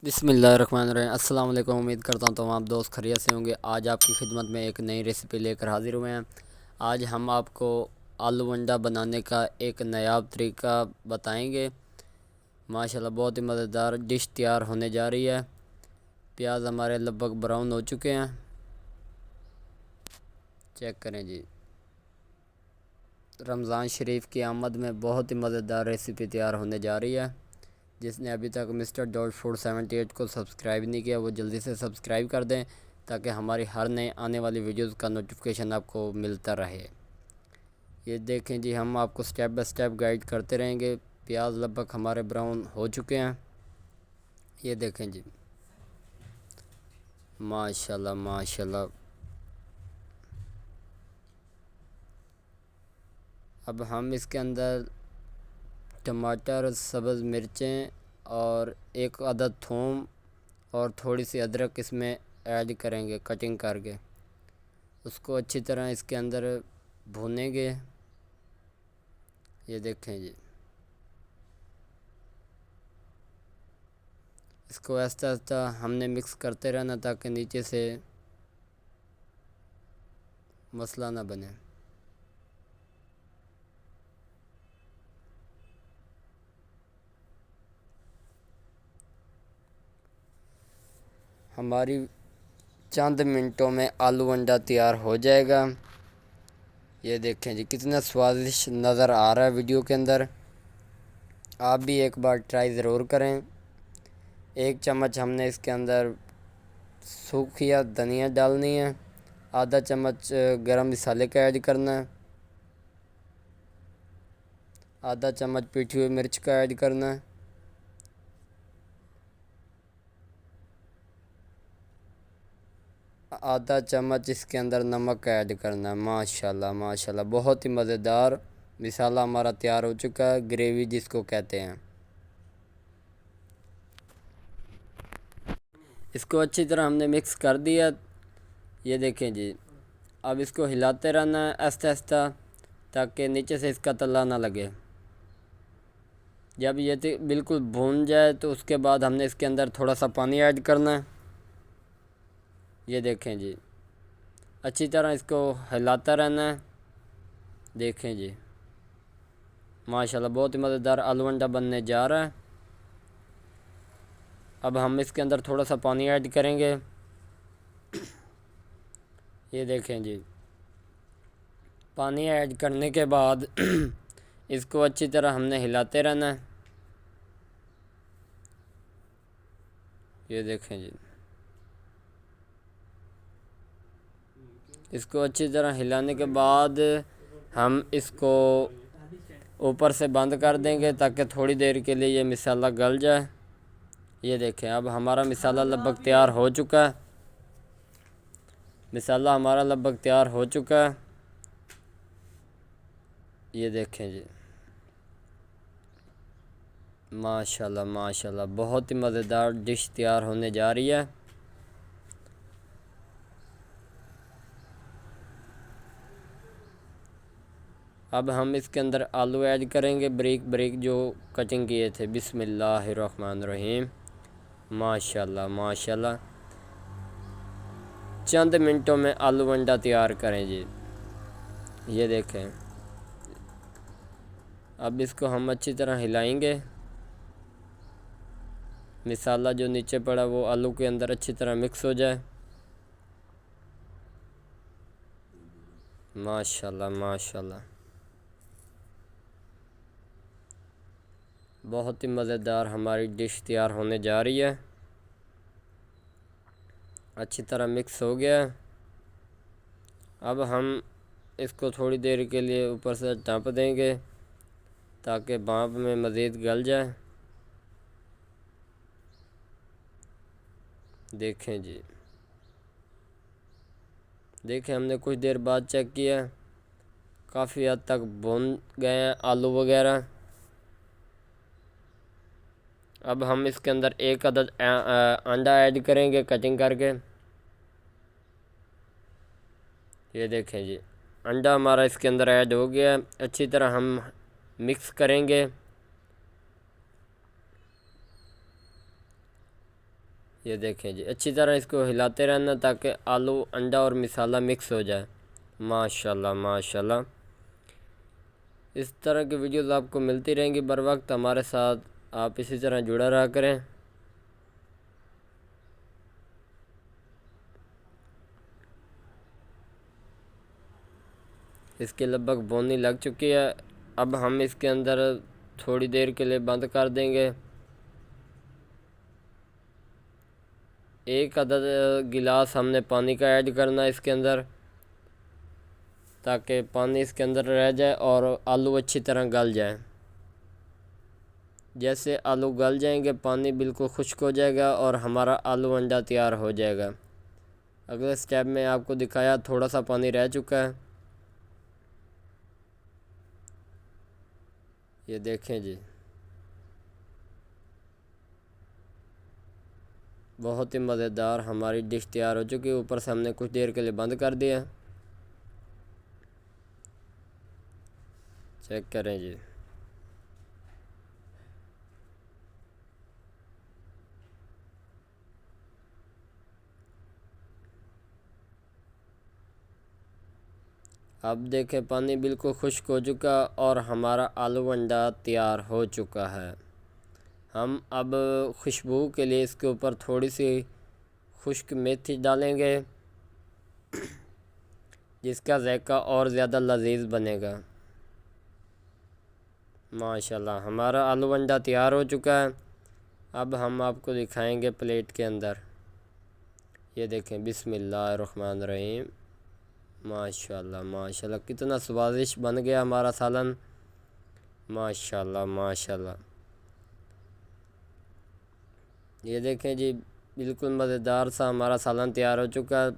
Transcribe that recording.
बिस्मिल्लाहिर्रहमानिर्रहीम। अस्सलाम वालेकुम। उम्मीद करता हूँ तो आप दोस्त खैरियत से होंगे। आज आपकी खिदमत में एक नई रेसिपी लेकर हाजिर हुए हैं। आज हम आपको आलू अंडा बनाने का एक नायाब तरीका बताएंगे। माशाल्लाह बहुत ही मज़ेदार डिश तैयार होने जा रही है। प्याज हमारे लगभग ब्राउन हो चुके हैं, चेक करें जी। रमज़ान शरीफ की आमद में बहुत ही मज़ेदार रेसिपी तैयार होने जा रही है। जिसने अभी तक मिस्टर डॉट फूड 78 को सब्सक्राइब नहीं किया वो जल्दी से सब्सक्राइब कर दें, ताकि हमारी हर नए आने वाली वीडियोस का नोटिफिकेशन आपको मिलता रहे। ये देखें जी, हम आपको स्टेप बाय स्टेप गाइड करते रहेंगे। प्याज लगभग हमारे ब्राउन हो चुके हैं, ये देखें जी। माशाल्लाह माशाल्लाह। अब हम इसके अंदर टमाटर, सब्ज़ मिर्चें और एक अदद थूम और थोड़ी सी अदरक इसमें ऐड करेंगे कटिंग करके। उसको अच्छी तरह इसके अंदर भूनेंगे, ये देखें जी। इसको आहिस्ता आहिस्ता हमने मिक्स करते रहना ताकि नीचे से मसला ना बने। हमारी चंद मिनटों में आलू अंडा तैयार हो जाएगा। ये देखें जी, कितना स्वादिष्ट नज़र आ रहा है वीडियो के अंदर। आप भी एक बार ट्राई ज़रूर करें। एक चम्मच हमने इसके अंदर सूखी धनिया डालनी है, आधा चम्मच गरम मसाले का ऐड करना है, आधा चम्मच पिटी हुई मिर्च का ऐड करना है, आधा चम्मच इसके अंदर नमक ऐड करना है। माशाल्लाह माशाल्लाह, बहुत ही मज़ेदार मसाला हमारा तैयार हो चुका है, ग्रेवी जिसको कहते हैं। इसको अच्छी तरह हमने मिक्स कर दिया, ये देखें जी। अब इसको हिलाते रहना है आहिस्ता आहिस्ता, ताकि नीचे से इसका तला ना लगे। जब ये बिल्कुल भून जाए तो उसके बाद हमने इसके अंदर थोड़ा सा पानी ऐड करना है, ये देखें जी। अच्छी तरह इसको हिलाता रहना है, देखें जी। माशाल्लाह बहुत ही मज़ेदार आलू अंडा बनने जा रहा है। अब हम इसके अंदर थोड़ा सा पानी ऐड करेंगे, ये देखें जी। पानी ऐड करने के बाद इसको अच्छी तरह हमने हिलाते रहना है, ये देखें जी। इसको अच्छी तरह हिलाने के बाद हम इसको ऊपर से बंद कर देंगे ताकि थोड़ी देर के लिए ये मसाला गल जाए। ये देखें, अब हमारा मसाला लगभग तैयार हो चुका है। मसाला हमारा लगभग तैयार हो चुका है, ये देखें जी। माशाल्लाह माशाल्लाह, बहुत ही मज़ेदार डिश तैयार होने जा रही है। अब हम इसके अंदर आलू ऐड करेंगे, बारीक बारीक जो कटिंग किए थे। बिस्मिल्लाहिर्रहमानिर्रहीम। माशाल्लाह माशाल्लाह, चंद मिनटों में आलू अंडा तैयार करें जी, ये देखें। अब इसको हम अच्छी तरह हिलाएंगे। मसाला जो नीचे पड़ा वो आलू के अंदर अच्छी तरह मिक्स हो जाए। माशाल्लाह माशाल्लाह, बहुत ही मज़ेदार हमारी डिश तैयार होने जा रही है। अच्छी तरह मिक्स हो गया। अब हम इसको थोड़ी देर के लिए ऊपर से ढक देंगे ताकि भाप में मज़ीद गल जाए, देखें जी। देखें, हमने कुछ देर बाद चेक किया, काफ़ी हद तक भुन गए हैं आलू वगैरह। अब हम इसके अंदर एक अदद अंडा ऐड करेंगे कटिंग करके, ये देखें जी। अंडा हमारा इसके अंदर ऐड हो गया। अच्छी तरह हम मिक्स करेंगे। ये देखें जी, अच्छी तरह इसको हिलाते रहना ताकि आलू, अंडा और मसाला मिक्स हो जाए। माशाल्लाह माशाल्लाह। इस तरह की वीडियोस आपको मिलती रहेंगी बर वक्त हमारे साथ, आप इसी तरह जुड़ा रहा करें। इसके लगभग भुनी लग चुकी है। अब हम इसके अंदर थोड़ी देर के लिए बंद कर देंगे। एक अदद गिलास हमने पानी का ऐड करना है इसके अंदर, ताकि पानी इसके अंदर रह जाए और आलू अच्छी तरह गल जाए। जैसे आलू गल जाएंगे पानी बिल्कुल खुश्क हो जाएगा और हमारा आलू अंडा तैयार हो जाएगा। अगले स्टेप में आपको दिखाया थोड़ा सा पानी रह चुका है। ये देखें जी, बहुत ही मज़ेदार हमारी डिश तैयार हो चुकी है। ऊपर से हमने कुछ देर के लिए बंद कर दिया। चेक करें जी, अब देखें पानी बिल्कुल खुश्क हो चुका और हमारा आलू अंडा तैयार हो चुका है। हम अब खुशबू के लिए इसके ऊपर थोड़ी सी खुश्क मेथी डालेंगे, जिसका जायका और ज़्यादा लजीज बनेगा। माशाल्लाह हमारा आलू अंडा तैयार हो चुका है। अब हम आपको दिखाएंगे प्लेट के अंदर। ये देखें, बिस्मिल्लाहिर्रहमानिर्रहीम। माशाल्लाह माशाल्लाह, कितना स्वादिष्ट बन गया हमारा सालन। माशाल्लाह माशाल्लाह। ये देखें जी, बिल्कुल मज़ेदार सा हमारा सालन तैयार हो चुका है।